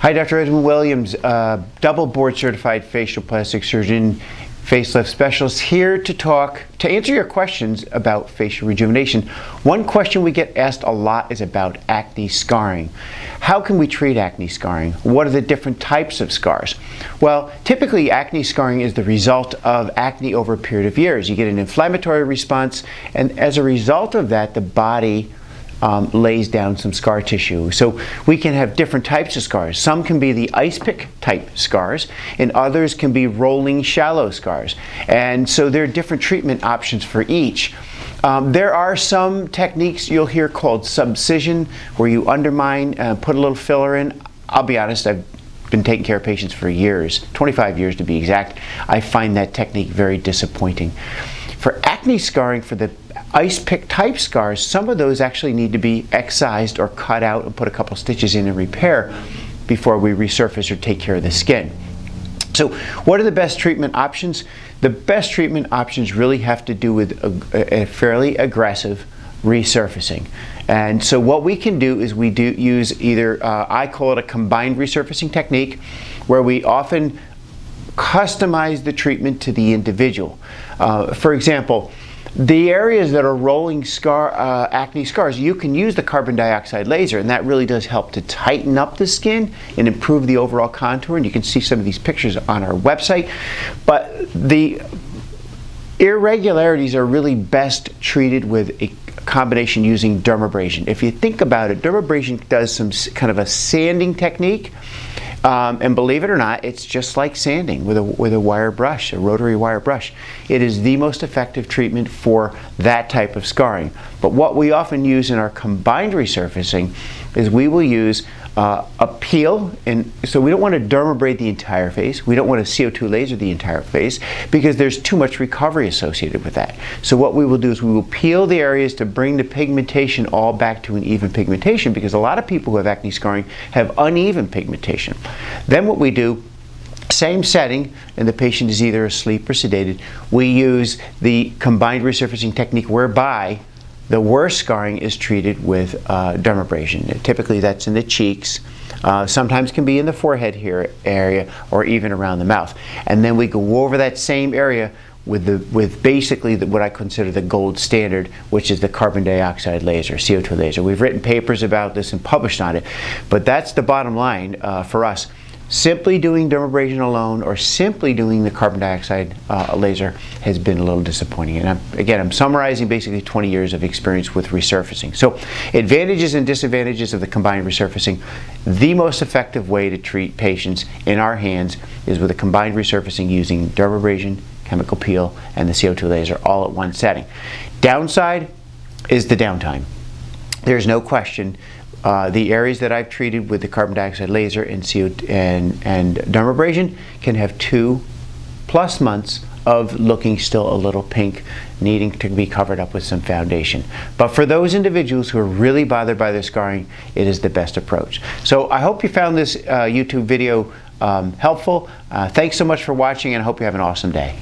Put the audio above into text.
Hi, Dr. Edwin Williams, double board certified facial plastic surgeon, facelift specialist, here to answer your questions about facial rejuvenation. One question we get asked a lot is about acne scarring. How can we treat acne scarring? What are the different types of scars? Well, typically acne scarring is the result of acne over a period of years. You get an inflammatory response, and as a result of that, the body lays down some scar tissue. So we can have different types of scars. Some can be the ice pick type scars, and others can be rolling shallow scars. And so there are different treatment options for each. There are some techniques you'll hear called subcision, where you undermine, put a little filler in. I'll be honest, I've been taking care of patients for years, 25 years to be exact. I find that technique very disappointing. For acne scarring, for the ice pick type scars, some of those actually need to be excised or cut out and put a couple stitches in and repair before we resurface or take care of the skin. So what are the best treatment options? The best treatment options really have to do with a fairly aggressive resurfacing. And so what we can do is we use either, I call it a combined resurfacing technique, where we often customize the treatment to the individual. For example, the areas that are rolling acne scars, you can use the carbon dioxide laser, and that really does help to tighten up the skin and improve the overall contour, and you can see some of these pictures on our website. But the irregularities are really best treated with a combination using dermabrasion. If you think about it, dermabrasion does some kind of a sanding technique. And believe it or not, it's just like sanding with a wire brush, a rotary wire brush. It is the most effective treatment for that type of scarring. But what we often use in our combined resurfacing is we will use a peel, and so we don't want to dermabrate the entire face. We don't want to CO2 laser the entire face because there's too much recovery associated with that. So what we will do is we will peel the areas to bring the pigmentation all back to an even pigmentation, because a lot of people who have acne scarring have uneven pigmentation. Then what we do, same setting, and the patient is either asleep or sedated, we use the combined resurfacing technique whereby the worst scarring is treated with dermabrasion. Typically that's in the cheeks, sometimes can be in the forehead here area, or even around the mouth. And then we go over that same area with basically what I consider the gold standard, which is the carbon dioxide laser, CO2 laser. We've written papers about this and published on it, but that's the bottom line for us. Simply doing dermabrasion alone or simply doing the carbon dioxide laser has been a little disappointing. And I'm summarizing basically 20 years of experience with resurfacing. So advantages and disadvantages of the combined resurfacing. The most effective way to treat patients in our hands is with a combined resurfacing using dermabrasion, chemical peel, and the CO2 laser all at one setting. Downside is the downtime. There's no question. The areas that I've treated with the carbon dioxide laser and dermabrasion can have 2+ months of looking still a little pink, needing to be covered up with some foundation. But for those individuals who are really bothered by their scarring, it is the best approach. So I hope you found this YouTube video helpful. Thanks so much for watching, and I hope you have an awesome day.